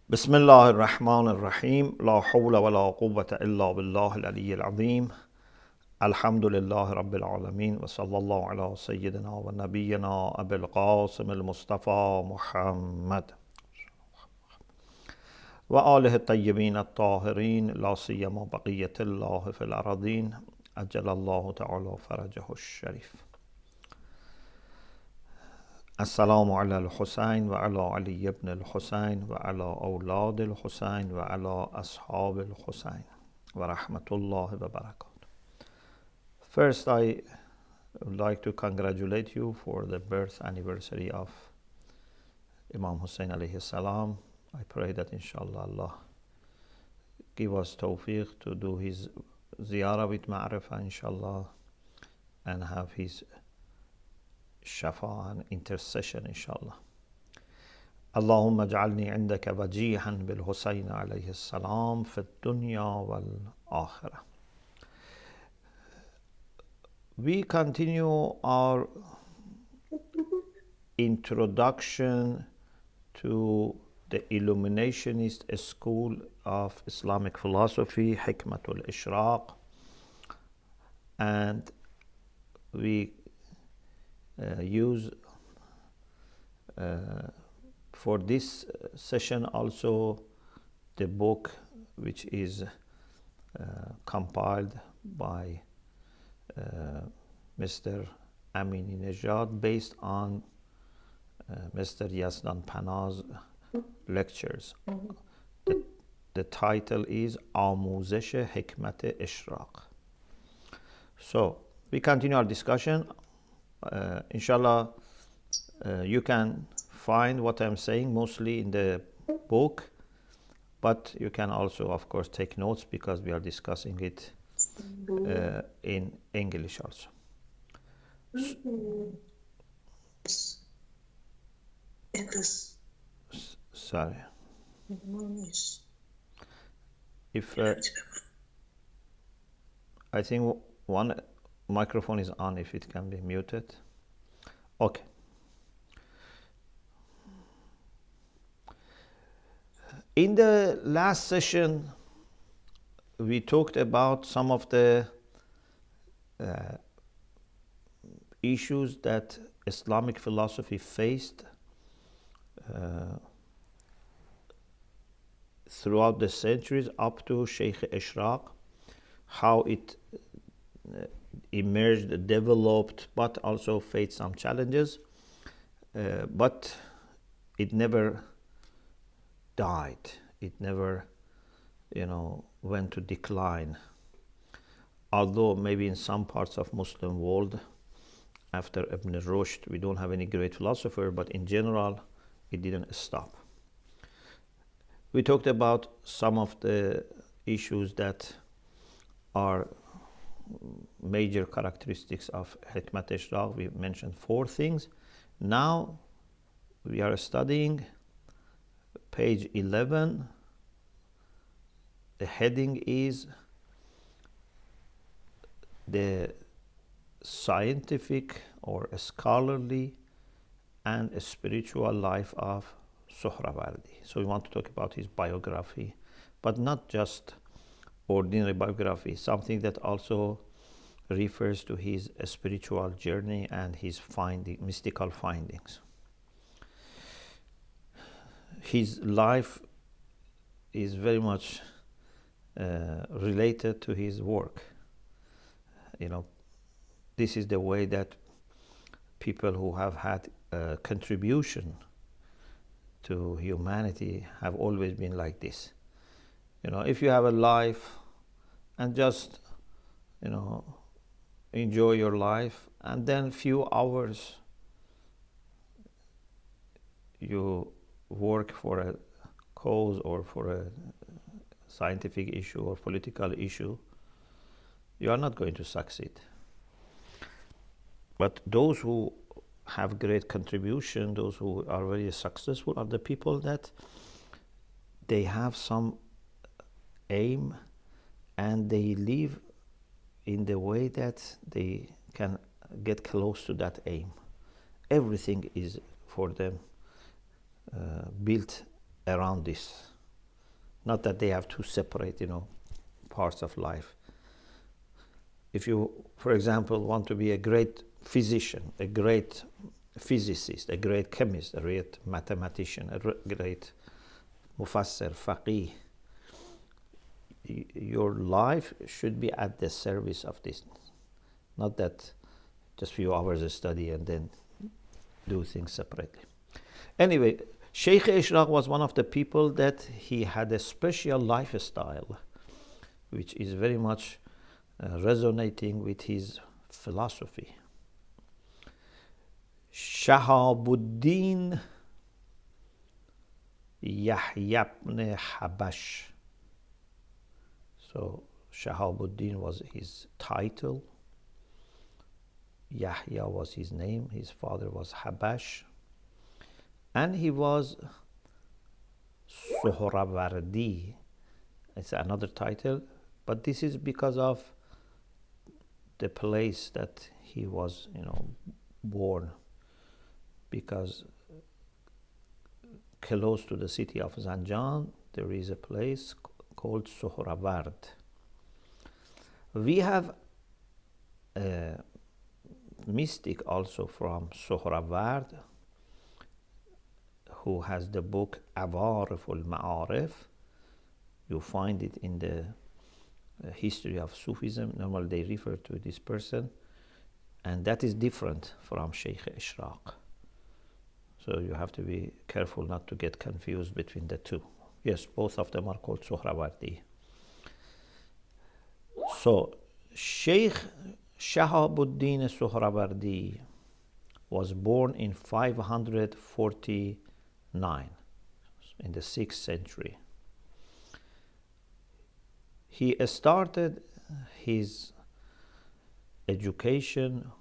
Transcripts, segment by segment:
بسم الله الرحمن الرحيم لا حول ولا قوة إلا بالله العلي العظيم الحمد لله رب العالمين وصلى الله على سيدنا ونبينا أبي القاسم المصطفى محمد وآله الطيبين الطاهرين لا سيما بقية الله في الأراضين أجل الله تعالى فرجه الشريف. السلام على الحسين وعلى علي بن الحسين وعلى أولاد الحسين وعلى أصحاب الحسين ورحمة الله وبركاته. First, I would like to congratulate you for the birth anniversary of Imam Hussein alayhi salam. I pray that inshallah Allah give us tawfiq to do his ziyarah with ma'rifah inshallah and have his shafa and intercession inshallah. اللهم اجعلني عندك وجيها بالحسين عليه السلام في الدنيا والآخرة. We continue our introduction to the Illuminationist school of Islamic philosophy, Hikmatul Ishraq, and we use for this session also the book which is compiled by Mr. Amini Nejad based on Mr. Yazdan Panah's lectures. The title is آموزش حکمت اشراق. So we continue our discussion. Inshallah, you can find what I'm saying mostly in the book, but you can also, of course, take notes because we are discussing it in English also. Sorry. If I think one microphone is on, if it can be muted. Okay. In the last session, we talked about some of the issues that Islamic philosophy faced throughout the centuries up to Sheikh Ishraq, how it emerged, developed, but also faced some challenges, but it never died. It never, went to decline. Although maybe in some parts of Muslim world, after Ibn Rushd, we don't have any great philosopher, but in general, it didn't stop. We talked about some of the issues that are major characteristics of Hikmat Ishraq. We mentioned 4 things. Now we are studying page 11. The heading is the scientific or scholarly and spiritual life of Sohrawardi. So we want to talk about his biography, but not just ordinary biography, something that also refers to his spiritual journey and his mystical findings. His life is very much related to his work. This is the way that people who have had a contribution to humanity have always been like this. If you have a life and just, enjoy your life, and then few hours you work for a cause or for a scientific issue or political issue, you are not going to succeed. But those who have great contribution, those who are very successful, are the people that they have some aim and they live in the way that they can get close to that aim. Everything is for them built around this. Not that they have two separate, parts of life. If you, for example, want to be a great physician, a great physicist, a great chemist, a great mathematician, a great mufassir, faqih, your life should be at the service of this. Not that just few hours of study and then do things separately. Anyway, Sheikh Ishraq was one of the people that he had a special lifestyle, which is very much resonating with his philosophy. Shahabuddin Yahya ibn Habash. So Shahabuddin was his title. Yahya was his name. His father was Habash. And he was Sohrawardi. It's another title, but this is because of the place that he was, born. Because close to the city of Zanjan, there is a place called Sohraward. We have a mystic also from Sohraward who has the book Awarif al-Ma'arif. You find it in the history of Sufism. Normally they refer to this person, and that is different from Sheikh Ishraq. So you have to be careful not to get confused between the two. Yes, both of them are called Sohrawardi. So Sheikh Shahabuddin Sohrawardi was born in 549 in the 6th century. He started his education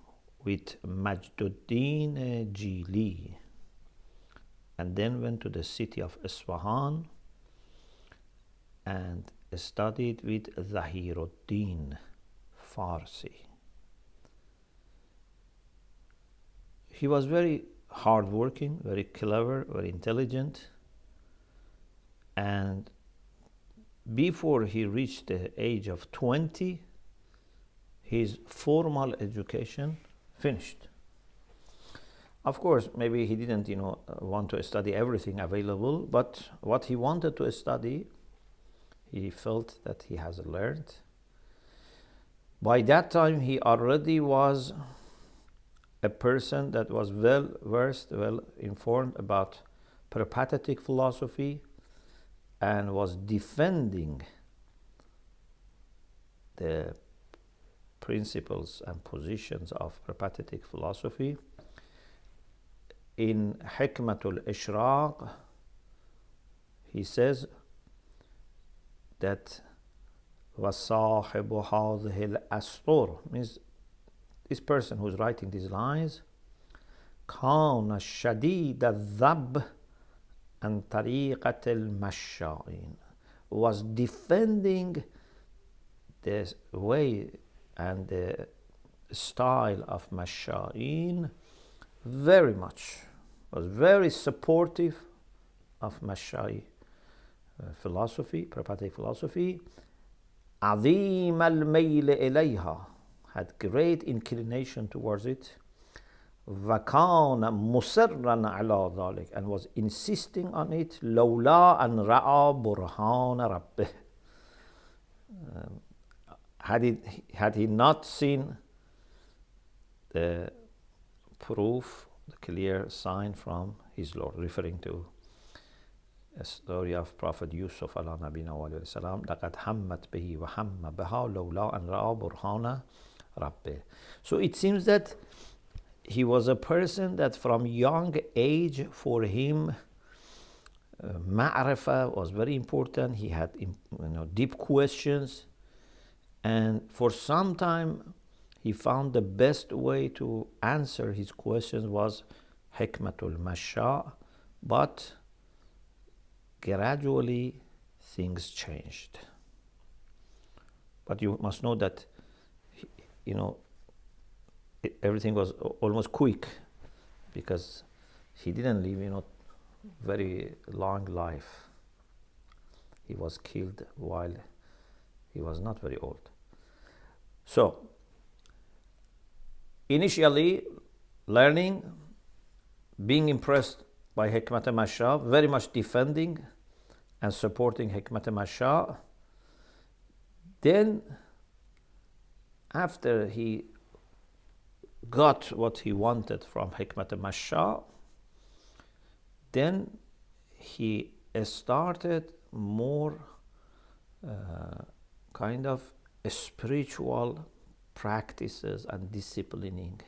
with Majduddin Jili and then went to the city of Isfahan and studied with Zahiruddin Farsi. He was very hardworking, very clever, very intelligent, and before he reached the age of 20, his formal education finished. Of course, maybe he didn't, want to study everything available, but what he wanted to study, he felt that he has learned. By that time, he already was a person that was well versed, well informed about peripatetic philosophy, and was defending the principles and positions of peripatetic philosophy. In Hikmatul Ishraq, he says that وَصَاحِبُ هَذِهِ الْأَسْطُرِ means this person who's writing these lines كَانَ شَدِيدَ الذَّبْ عَنْ طَرِيقَةِ الْمَشَّائِينَ was defending the way and the style of Masha'in very much, was very supportive of Masha'i philosophy, peripatetic philosophy. عظيم الميل إليها, had great inclination towards it. وكان مصرا على ذلك, and was insisting on it. لولا أن رأى برهان ربه, had he not seen the proof, the clear sign from his Lord, referring to a story of Prophet Yusuf ala nabina wa alayhi salam. لقد همت به وهم بها لولا أن رأى برهان ربه. So it seems that he was a person that from young age, for him, ma'rifah was very important. He had deep questions, and for some time he found the best way to answer his questions was Hikmatul Masha, but gradually things changed. But you must know that everything was almost quick, because he didn't live very long life. he was killed while he was not very old. So, initially, learning, being impressed by Hikmat Masha, very much defending and supporting Hikmat Masha. Then, after he got what he wanted from Hikmat Masha, then he started more kind of spiritual practices and disciplining.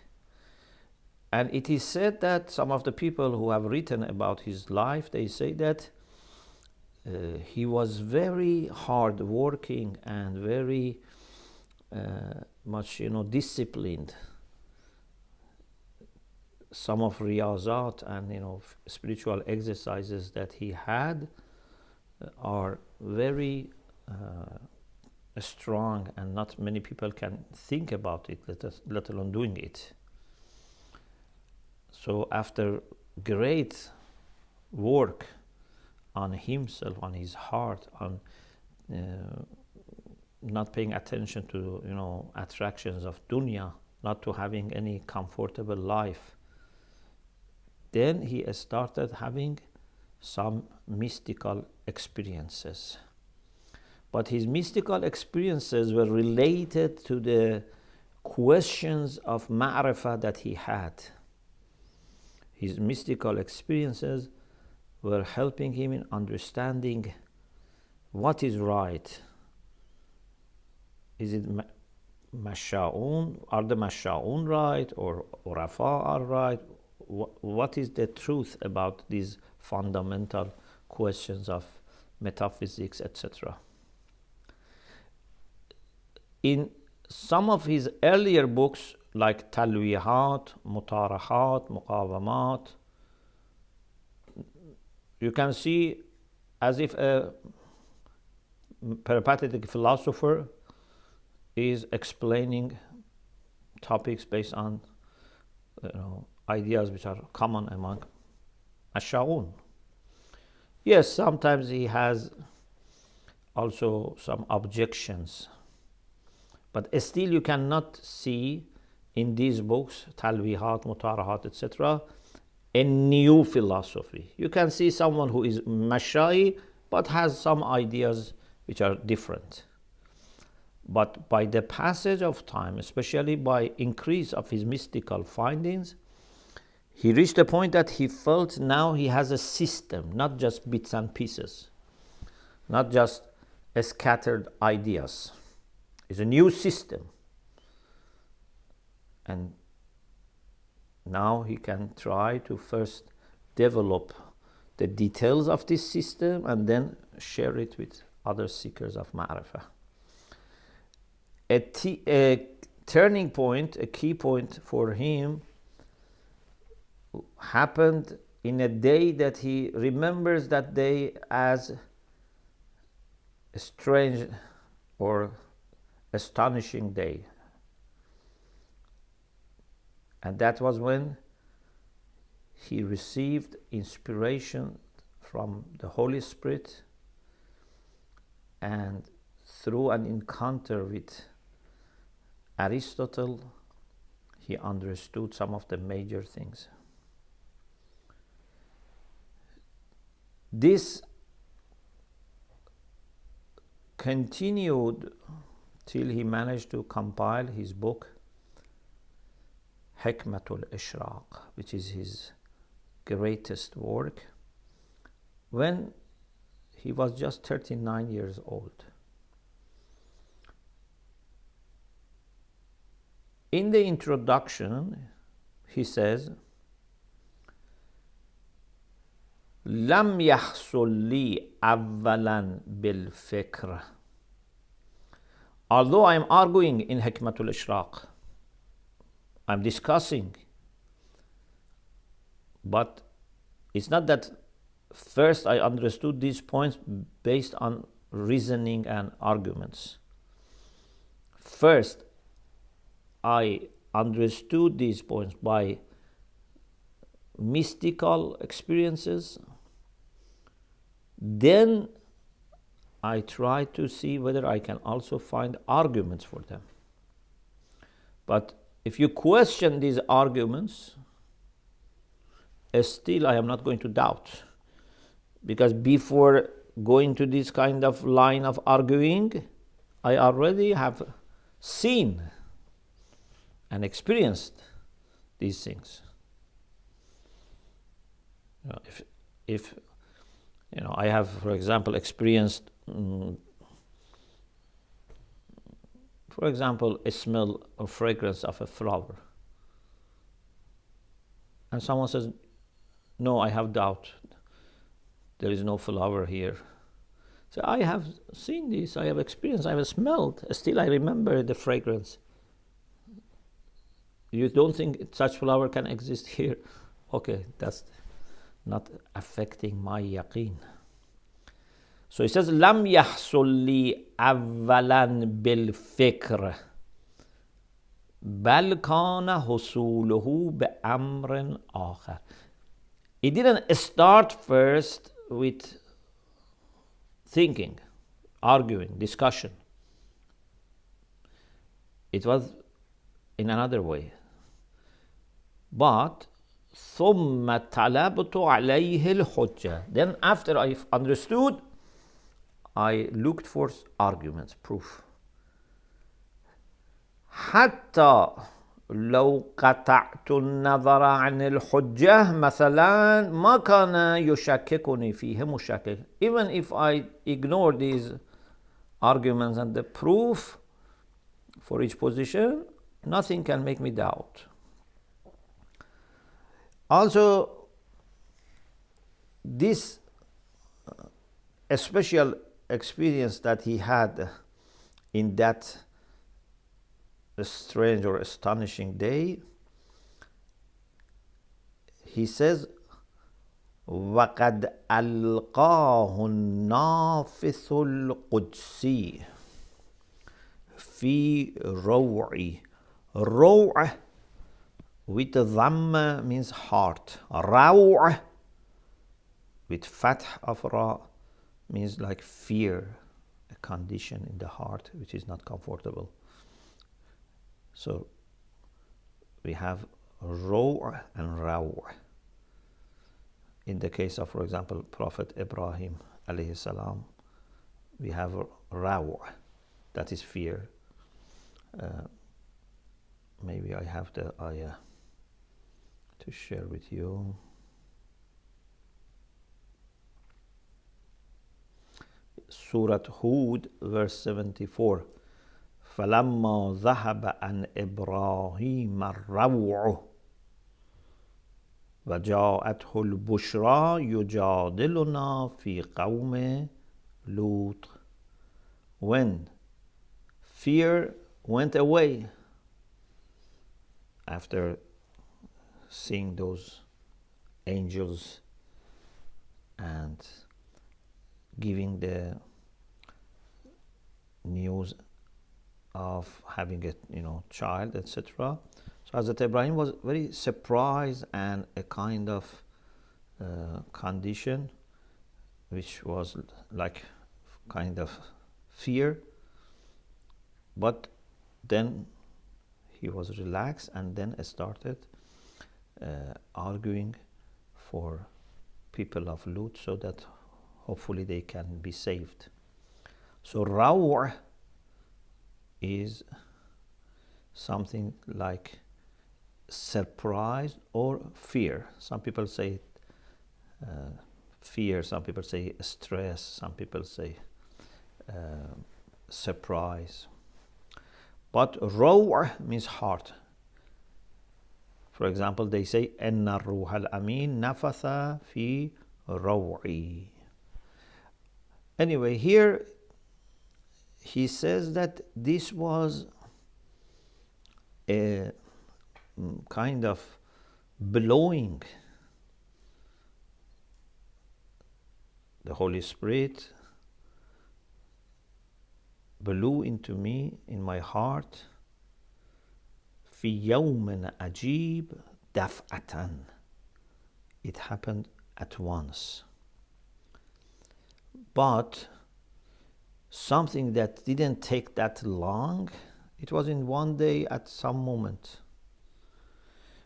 And it is said that some of the people who have written about his life, they say that he was very hard working and very much, disciplined. Some of riyazat and spiritual exercises that he had are very strong, and not many people can think about it, let alone doing it. So after great work on himself, on his heart, on not paying attention to attractions of dunya, not to having any comfortable life, then he started having some mystical experiences. But his mystical experiences were related to the questions of ma'rifah that he had. His mystical experiences were helping him in understanding what is right. Is it masha'un? Are the masha'un right? Or urafa are right? What is the truth about these fundamental questions of metaphysics, etc.? In some of his earlier books, like Talwihat, Mutarahat, Muqawamat, you can see as if a peripatetic philosopher is explaining topics based on ideas which are common among Asha'un. Yes, sometimes he has also some objections, but still you cannot see in these books, Talwihat, Mutarahat, etc., a new philosophy. You can see someone who is Mashai but has some ideas which are different. But by the passage of time, especially by increase of his mystical findings, he reached a point that he felt now he has a system, not just bits and pieces, not just scattered ideas. It's a new system. And now he can try to first develop the details of this system and then share it with other seekers of ma'rifah. A turning point, a key point for him happened in a day that he remembers that day as a strange or astonishing day. And that was when he received inspiration from the Holy Spirit, and through an encounter with Aristotle, he understood some of the major things. This continued till he managed to compile his book Hikmatul Ishraq, which is his greatest work, when he was just 39 years old. In the introduction, he says, لم يحصل لي أولا بالفكر. Although I am arguing in Hikmatul Ishraq, I'm discussing, but it's not that first I understood these points based on reasoning and arguments. First, I understood these points by mystical experiences. Then I try to see whether I can also find arguments for them. But if you question these arguments, still I am not going to doubt. Because before going to this kind of line of arguing, I already have seen and experienced these things. If I have, for example, experienced, for example, a smell or fragrance of a flower, and someone says, no, I have doubt, there is no flower here. So I have seen this, I have experienced, I have smelled, still I remember the fragrance. You don't think such flower can exist here? Okay, that's not affecting my yaqeen. So he says, لم يحصل لي أولا بالفكر بل كان حصوله بأمر آخر. It didn't start first with thinking, arguing, discussion. It was in another way. But ثم طلبت عليه الحجة. Then after I understood, I looked for arguments, proof. حتى لو قطعت النظر عن الحجة مثلا ما كان يشككني فيه مشكك. Even if I ignore these arguments and the proof for each position, nothing can make me doubt. Also, this special experience that he had in that strange or astonishing day, he says, وَقَدْ أَلْقَاهُ النَّافِثُ الْقُدْسِي فِي رَوْعِ. روع with the dhamma means heart. Raw with fath of ra means like fear, a condition in the heart which is not comfortable. So we have raw and raw. In the case of, for example, Prophet Ibrahim alayhi salam, we have raw, that is fear. Maybe I have the ayah to share with you. Surah Hud, verse 74. فَلَمَّا ذَهَبَ عَنْ إِبْرَاهِيمَ الرَّوْعُ وَجَاءَتْهُ الْبُشْرَى يُجَادِلُنَا فِي قَوْمِ لُوطٍ. When fear went away after seeing those angels and giving the news of having a child, etc. So Hazrat Ibrahim was very surprised and a kind of condition which was like kind of fear, but then he was relaxed and then started arguing for people of Lut so that hopefully they can be saved. So raw is something like surprise or fear. Some people say fear, some people say stress, some people say surprise. But raw means heart. For example, they say إِنَّ الرُّوحَ الْأَمِينَ نَفَثَ فِي رَوْعِي. Anyway, here he says that this was a kind of blowing. The Holy Spirit blew into me, in my heart, في يوم عجيب دفعة. It happened at once. But something that didn't take that long. It was in one day at some moment.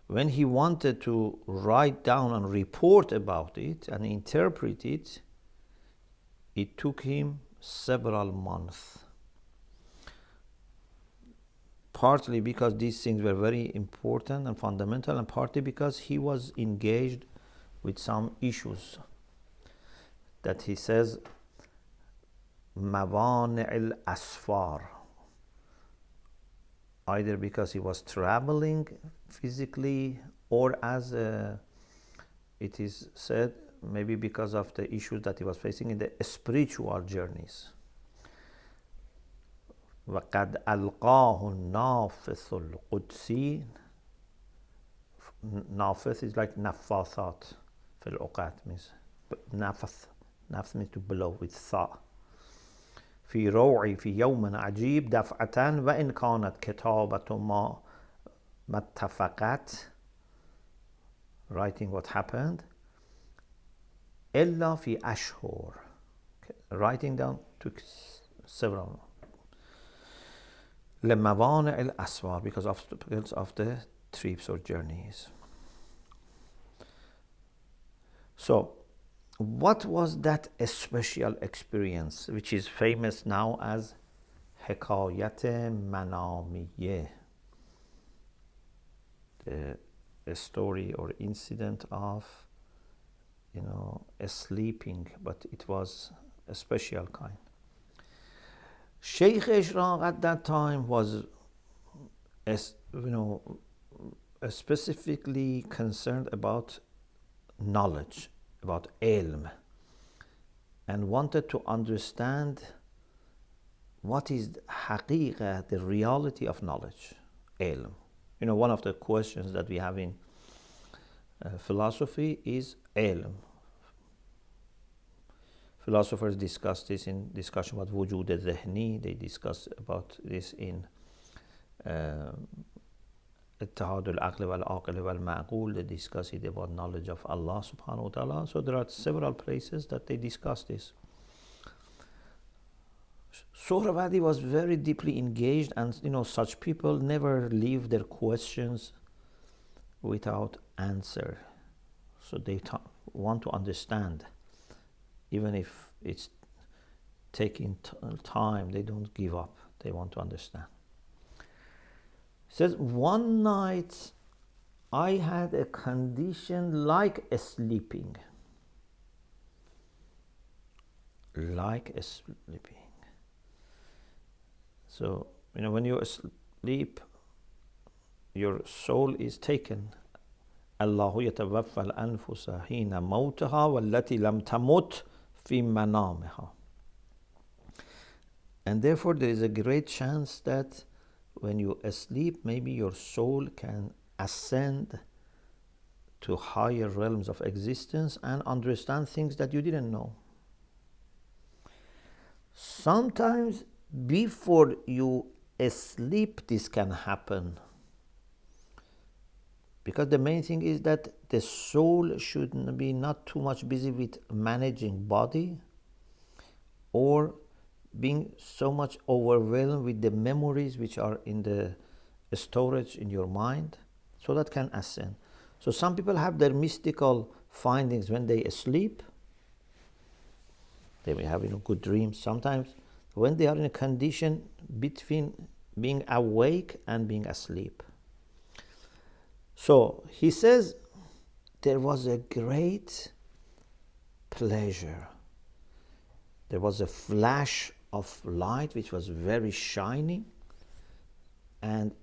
When he wanted to write down and report about it and interpret it, it took him several months. Partly because these things were very important and fundamental, and partly because he was engaged with some issues that he says موانع الأسفار, either because he was traveling physically or as it is said, maybe because of the issues that he was facing in the spiritual journeys. وقد ألقاه النافث القدسي. Nafith is like نفاثات في العقد, means نفث means to blow with tha. في روعي في يوم عجيب دفعة وإن كانت كتابة ما اتفقت, writing what happened, إلا في أشهر, writing down took several. لموانع الأسفار, because of the trips or journeys. So what was that special experience which is famous now as حکایت منامیه, a story or incident of sleeping, but it was a special kind. Sheikh Ishraq at that time was specifically concerned about knowledge, about ilm, and wanted to understand what is haqiqah, the reality of knowledge, ilm. One of the questions that we have in philosophy is ilm. Philosophers discuss this in discussion about wujud al-dhihni. They discuss about this in اتحاد العقل والعاقل والمعقول. They discuss it about knowledge of Allah subhanahu wa ta'ala. So there are several places that they discuss this. Sohrawardi was very deeply engaged, and such people never leave their questions without answer. So they want to understand. Even if it's taking time, they don't give up. They want to understand. It says, one night I had a condition like sleeping. Like sleeping. So, when you sleep, your soul is taken. الله يتوفى الأنفس حين موتها والتي لم تمت في منامها. And therefore there is a great chance that when you sleep, maybe your soul can ascend to higher realms of existence and understand things that you didn't know. Sometimes before you sleep, this can happen. Because the main thing is that the soul should be not too much busy with managing body or being so much overwhelmed with the memories which are in the storage in your mind, so that can ascend. So some people have their mystical findings when they sleep. They may have good dreams. Sometimes when they are in a condition between being awake and being asleep. So he says there was a great pleasure. There was a flash of light which was very shiny, and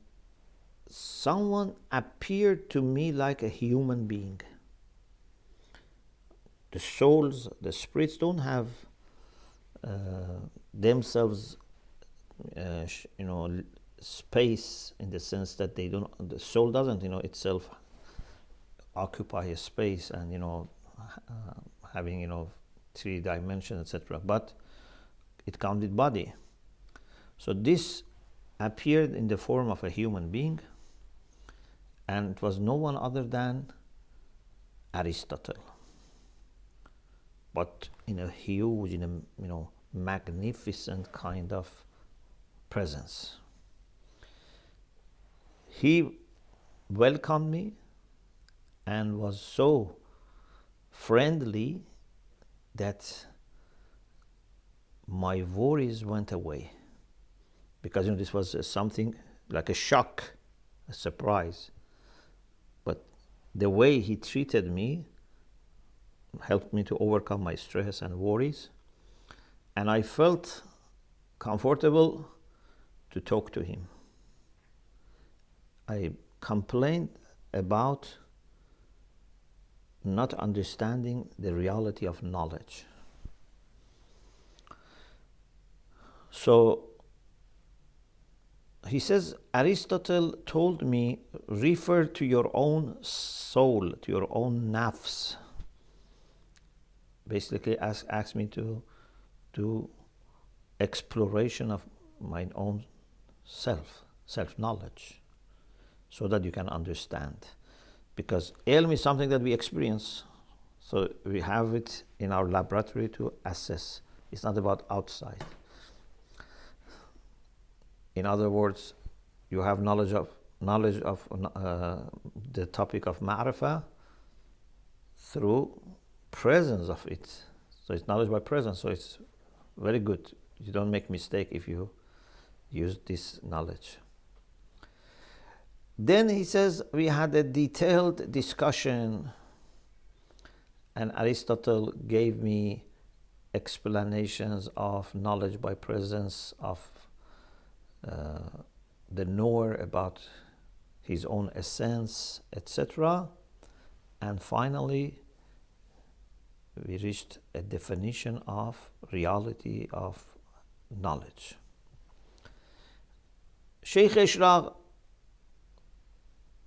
someone appeared to me like a human being. The souls, the spirits don't have themselves space, in the sense that the soul doesn't itself occupy a space and having 3 dimensions, etc., but it comes with body. So this appeared in the form of a human being, and it was no one other than Aristotle, but in a huge, magnificent kind of presence. He welcomed me and was so friendly that my worries went away, because this was something like a shock, a surprise. But the way he treated me helped me to overcome my stress and worries, and I felt comfortable to talk to him. I complained about not understanding the reality of knowledge. So he says, Aristotle told me, refer to your own soul, to your own nafs. Basically asked me to do exploration of my own self-knowledge, so that you can understand. Because ilm is something that we experience, so we have it in our laboratory to assess. It's not about outside. In other words, you have knowledge of the topic of ma'rifah through presence of it. So it's knowledge by presence. So it's very good. You don't make mistake if you use this knowledge. Then he says, we had a detailed discussion, and Aristotle gave me explanations of knowledge by presence, of the knower, about his own essence, etc. And finally, we reached a definition of reality of knowledge. Sheikh Ishraq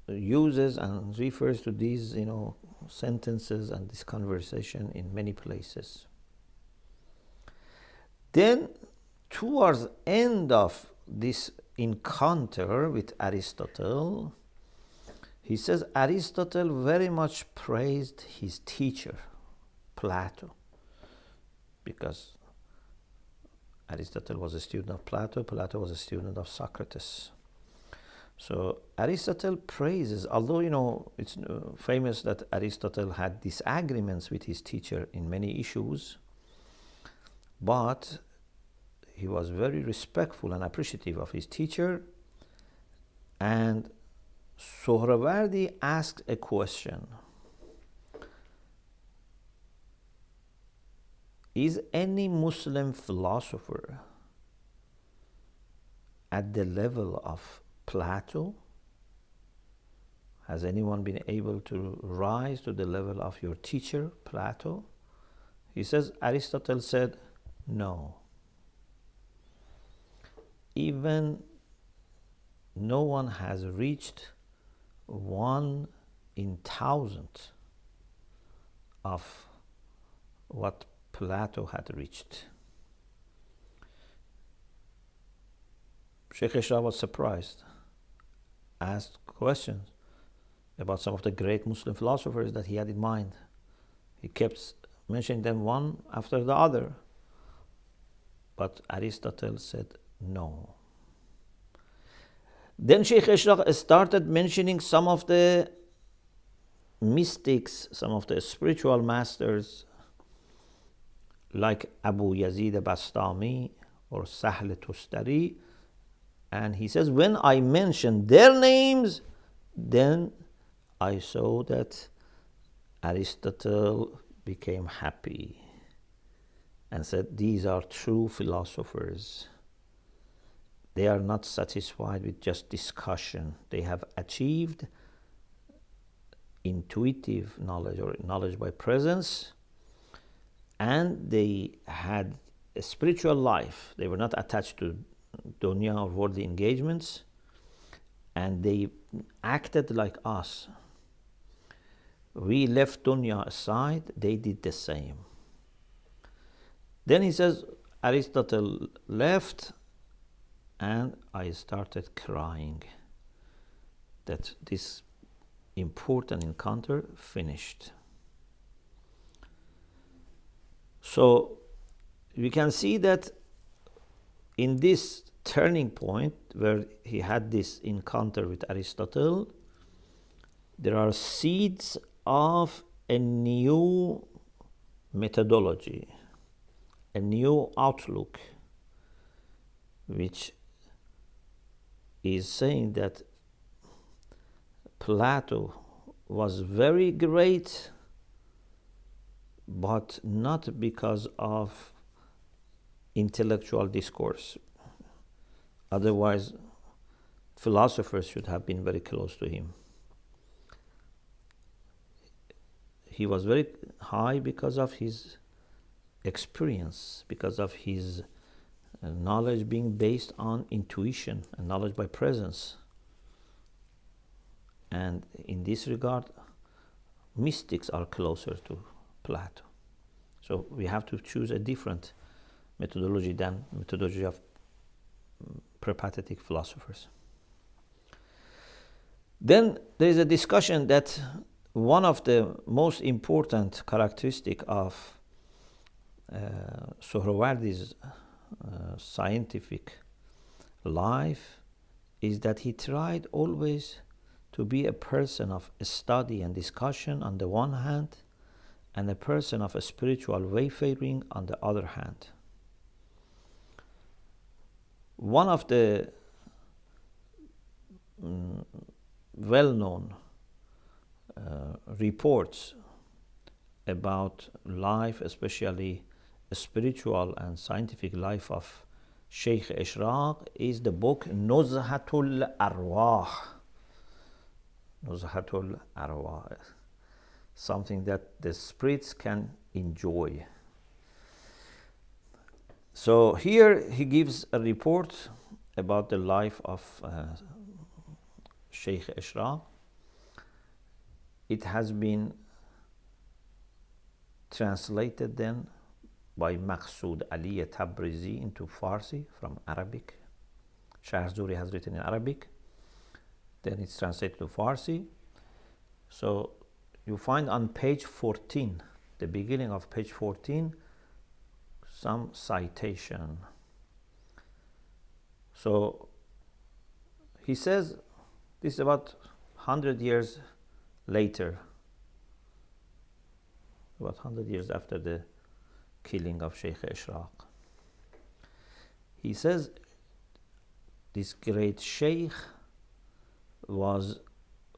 uses and refers to these, sentences and this conversation in many places. Then, towards the end of this encounter with Aristotle, he says Aristotle very much praised his teacher, Plato, because Aristotle was a student of Plato, Plato was a student of Socrates. So Aristotle praises, although it's famous that Aristotle had disagreements with his teacher in many issues, but he was very respectful and appreciative of his teacher. And Sohrawardi asked a question: is any Muslim philosopher at the level of Plato? Has anyone been able to rise to the level of your teacher, Plato? He says, Aristotle said, no. Even no one has reached 1 in 1,000 of what Plato had reached. Sheikh Ishraq was surprised, asked questions about some of the great Muslim philosophers that he had in mind. He kept mentioning them one after the other, but Aristotle said no. Then Sheikh Ishraq started mentioning some of the mystics, some of the spiritual masters, like Abu Yazid Bastami or Sahl Tustari. And he says, when I mentioned their names, then I saw that Aristotle became happy and said, these are true philosophers. They are not satisfied with just discussion. They have achieved intuitive knowledge or knowledge by presence, and they had a spiritual life. They were not attached to dunya or worldly engagements, and they acted like us. We left dunya aside, they did the same. Then he says, Aristotle left, and I started crying that this important encounter finished. So we can see that in this turning point where he had this encounter with Aristotle, there are seeds of a new methodology, a new outlook, which is saying that Plato was very great, but not because of intellectual discourse. Otherwise, philosophers should have been very close to him. He was very high because of his experience, because of his knowledge being based on intuition and knowledge by presence. And in this regard, mystics are closer to Plato. So we have to choose a different methodology than methodology of peripatetic philosophers. Then there is a discussion that one of the most important characteristics of Sohrawardi's scientific life is that he tried always to be a person of study and discussion on the one hand, and a person of a spiritual wayfaring on the other hand. One of the well-known reports about life, especially spiritual and scientific life of Sheikh Ishraq, is the book Nuzhatul Arwah. Nuzhatul Arwah, something that the spirits can enjoy. So here he gives a report about the life of Sheikh Ishraq. It has been translated then by Maqsood Ali Tabrizi into Farsi from Arabic. Shahrzuri has written in Arabic, then it's translated to Farsi. So you find on page 14, the beginning of page 14, some citation. So he says, this is about 100 years later, about 100 years after the killing of Sheikh Ishraq. He says, this great Sheikh was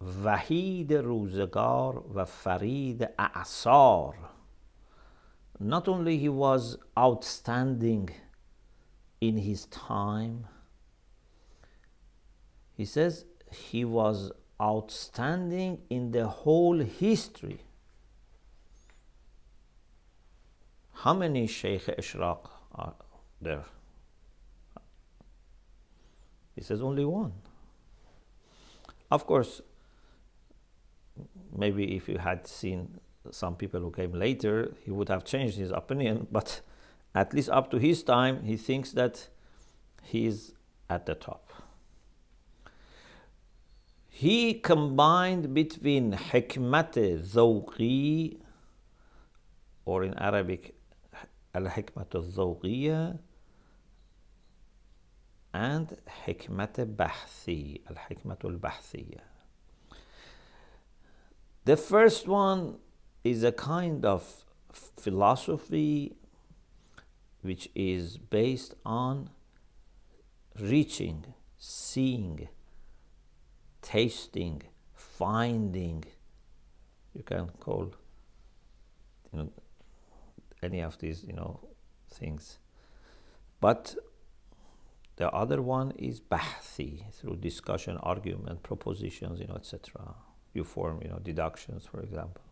Wahid Ruzagar wa Farid A'sar. Not only he was outstanding in his time, he says he was outstanding in the whole history. How many Sheikh Ishraq are there? He says only one. Of course, maybe if you had seen some people who came later, he would have changed his opinion, but at least up to his time, he thinks that he is at the top. He combined between hikmat zawqi, or in Arabic, al-hikmat al-zawqiyya, and hikmat bahthi, al-hikmat al-bahthiyya. The first one is a kind of philosophy which is based on reaching, seeing, tasting, finding. You can call, any of these, things. But the other one is bahthi, through discussion, argument, propositions, etc. You form, deductions, for example.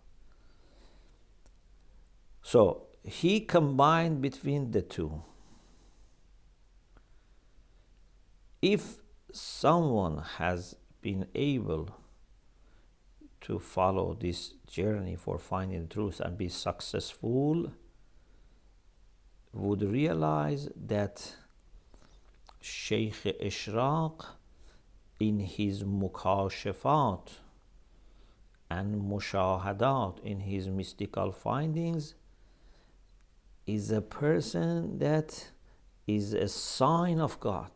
So he combined between the two. If someone has been able to follow this journey for finding truth and be successful, would realize that Sheikh Ishraq, in his mukashafat and mushahadat, in his mystical findings, is a person that is a sign of God.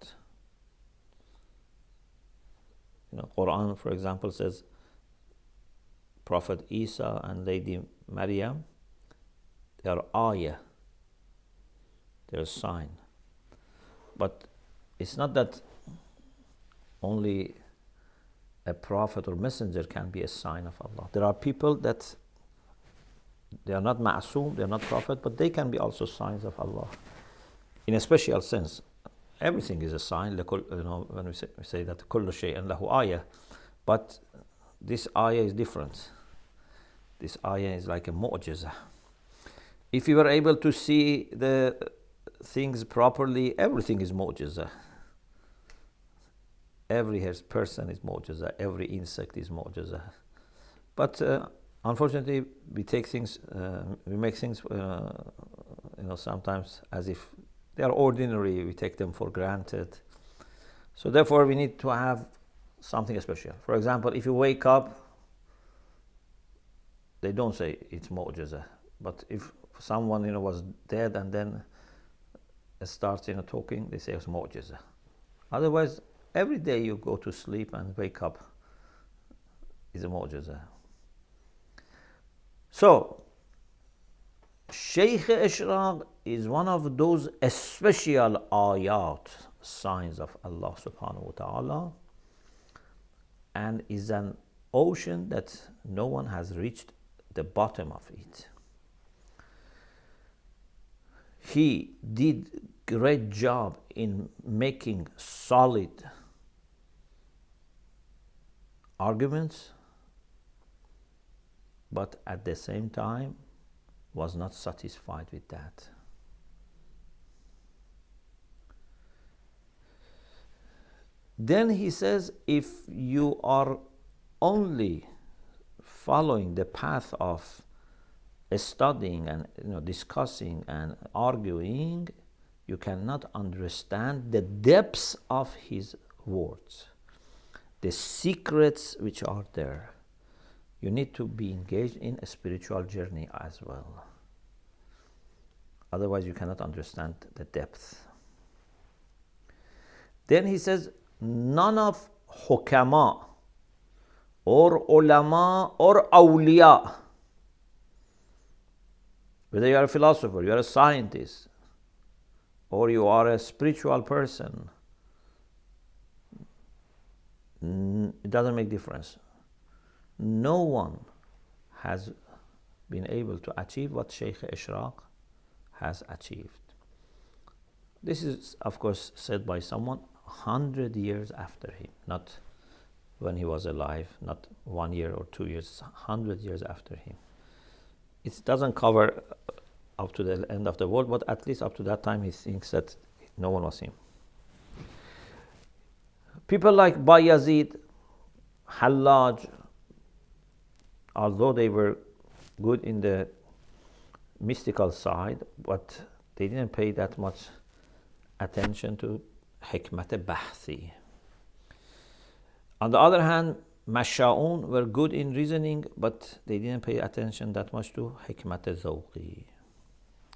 Quran, for example, says Prophet Isa and Lady Maryam, they are ayah, they're a sign. But it's not that only a prophet or messenger can be a sign of Allah. There are people that they are not ma'soom, they are not prophet, but they can be also signs of Allah in a special sense. Everything is a sign. When we say that kullu shay'in lahu ayah, but this ayah is different. This ayah is like a mu'jiza. If you were able to see the things properly, everything is mu'jiza. Every person is mu'jiza. Every insect is mu'jiza. But unfortunately, we make things, sometimes as if they are ordinary. We take them for granted. So therefore, we need to have something special. For example, if you wake up, they don't say it's mu'jiza. But if someone was dead and then starts talking, they say it's mu'jiza. Otherwise, every day you go to sleep and wake up is a mu'jiza. So, Shaykh Ishraq is one of those special ayat, signs of Allah subhanahu wa ta'ala, and is an ocean that no one has reached the bottom of it. He did great job in making solid arguments, but at the same time was not satisfied with that. Then he says, if you are only following the path of studying and discussing and arguing, you cannot understand the depths of his words, the secrets which are there. You need to be engaged in a spiritual journey as well. Otherwise, you cannot understand the depth. Then he says, none of hukama or ulama or awliya, whether you are a philosopher, you are a scientist, or you are a spiritual person, it doesn't make difference. No one has been able to achieve what Shaykh Ishraq has achieved. This is, of course, said by someone 100 years after him, not when he was alive, not 1 year or 2 years, 100 years after him. It doesn't cover up to the end of the world, but at least up to that time he thinks that no one was him. People like Bayazid, Hallaj, although they were good in the mystical side, but they didn't pay that much attention to hikmat bahthi. On the other hand, Masha'un were good in reasoning, but they didn't pay attention that much to hikmat zawqi.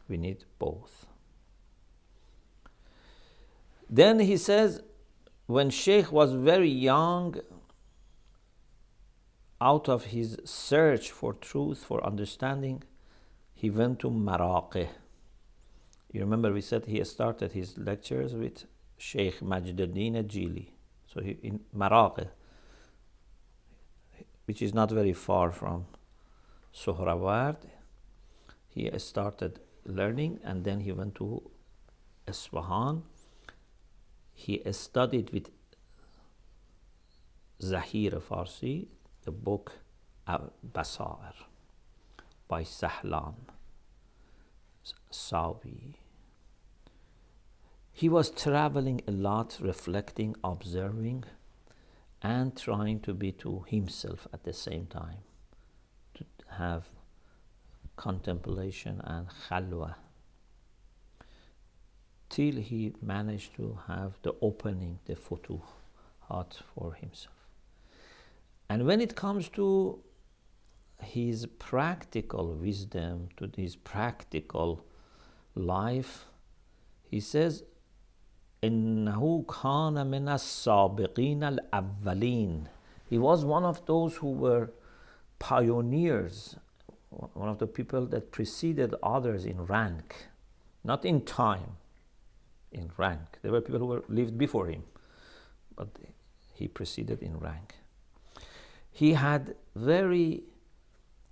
We need both. Then he says, when Sheikh was very young, out of his search for truth, for understanding, he went to Maraqeh. You remember we said he started his lectures with Sheikh Majduddin Jili. So he, in Maraqeh, which is not very far from Sohraward, he started learning, and then he went to Isfahan. He studied with Zahir Farsi, the book Basair by Sahlan Sawi. He was traveling a lot, reflecting, observing, and trying to be to himself at the same time, to have contemplation and khalwa, till he managed to have the opening, the futuhat for himself. And when it comes to his practical wisdom, to his practical life, he says, إنه كان من السابقين الأولين. He was one of those who were pioneers, one of the people that preceded others in rank, not in time, in rank. There were people who lived before him, but he preceded in rank. He had very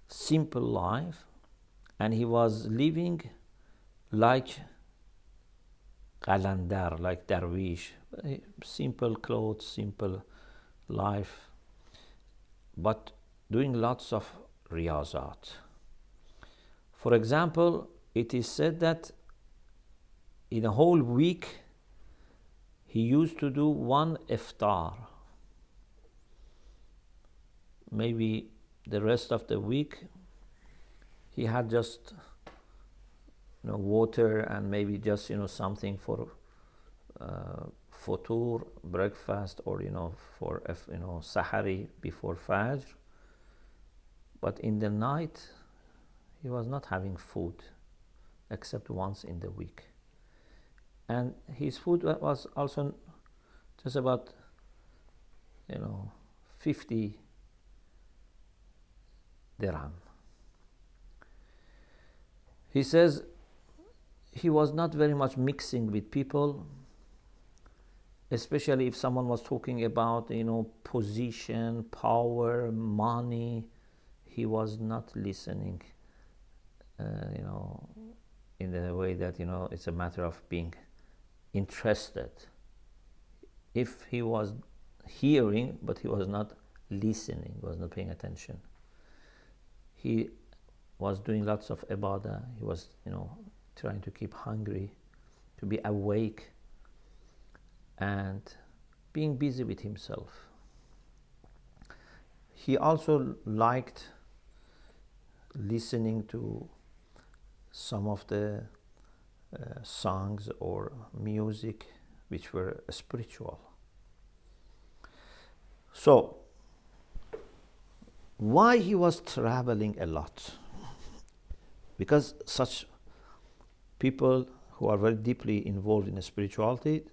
simple life, and he was living like qalandar, like darwish, simple clothes, simple life, but doing lots of riyazat. For example, it is said that in a whole week he used to do one iftar. Maybe the rest of the week he had just water and maybe just something for futur, breakfast, or for sahari before fajr. But in the night he was not having food except once in the week, and his food was also just about 50 dirham. He says he was not very much mixing with people, especially if someone was talking about position, power, money. He was not listening in the way that it's a matter of being interested. If he was hearing but he was not listening, was not paying attention, he was doing lots of ibadah. He was trying to keep hungry, to be awake, and being busy with himself. He also liked listening to some of the songs or music which were spiritual. So, why he was traveling a lot? Because such people who are very deeply involved in spirituality,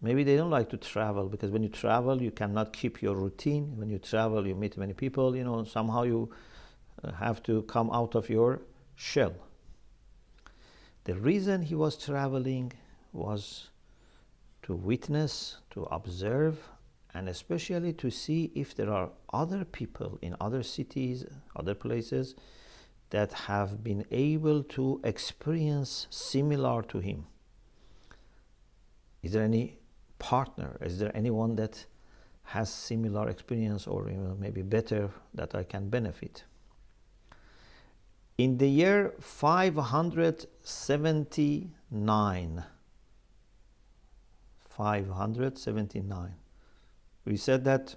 maybe they don't like to travel, because when you travel you cannot keep your routine. When you travel you meet many people, somehow you have to come out of your shell. The reason he was traveling was to witness, to observe, and especially to see if there are other people in other cities, other places, that have been able to experience similar to him. Is there any partner? Is there anyone that has similar experience, or maybe better, that I can benefit? In the year 579, we said that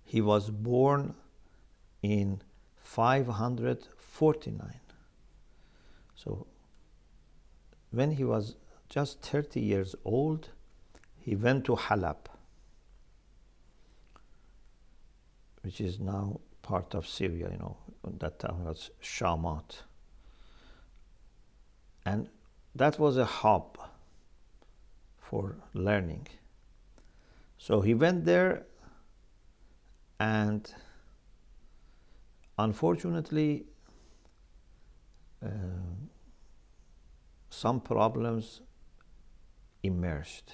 he was born in 549. So when he was just 30 years old, he went to Halab, which is now part of Syria. That time was Shamat, and that was a hub for learning. So he went there, and unfortunately some problems emerged.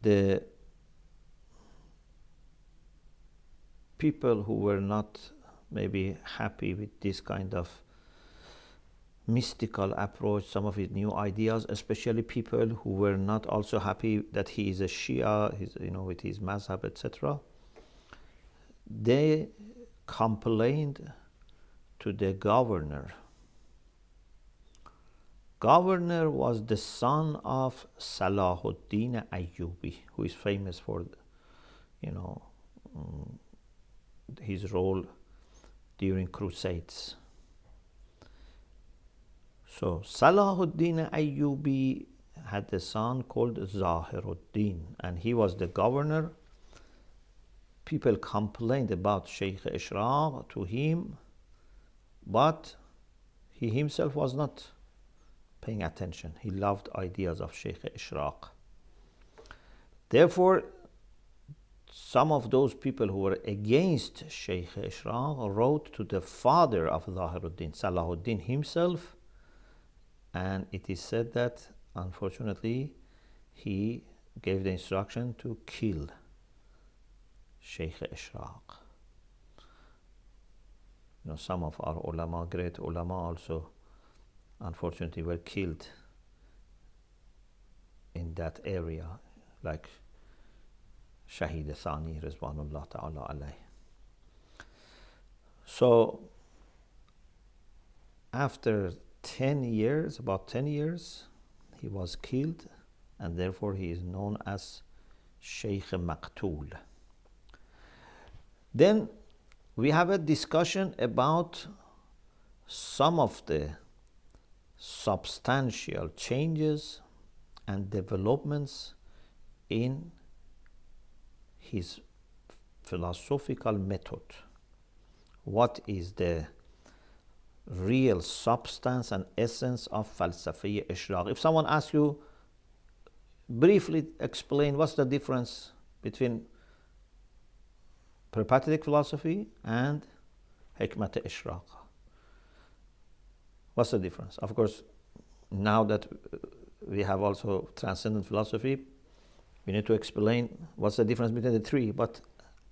The people who were not maybe happy with this kind of mystical approach, some of his new ideas, especially people who were not also happy that he is a Shia, with his mazhab, etc., they complained to the governor. Governor was the son of Salahuddin Ayyubi, who is famous for his role during crusades. So Salahuddin Ayyubi had a son called Zahiruddin, and he was the governor people complained about Sheikh Ishraq to him, but he himself was not paying attention. He loved ideas of Sheikh Ishraq. Therefore, some of those people who were against Sheikh Ishraq wrote to the father of Zahiruddin, Salahuddin himself, and it is said that, unfortunately, he gave the instruction to kill Sheikh Ishraq. You know, some of our ulama, great ulama also, unfortunately, were killed in that area, like Shahid Thani, Rizwanullah Ta'ala alayh. So, after 10 years, about 10 years, he was killed, and therefore he is known as Sheikh Maqtul. Then we have a discussion about some of the substantial changes and developments in his philosophical method. What is the real substance and essence of Falsafa Ishraq? If someone asks you, briefly explain what's the difference between peripatetic philosophy and Hikmat Ishraq. What's the difference? Of course, now that we have also transcendent philosophy, we need to explain what's the difference between the three. But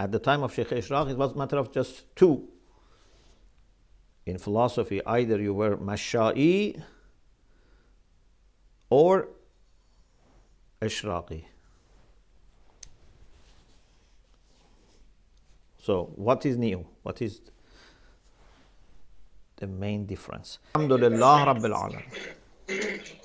at the time of Sheikh Ishraq, it was a matter of just two. In philosophy, either you were Mashai or Ishraqi. So, what is new? What is the main difference? Alhamdulillah Rabbil Alamin.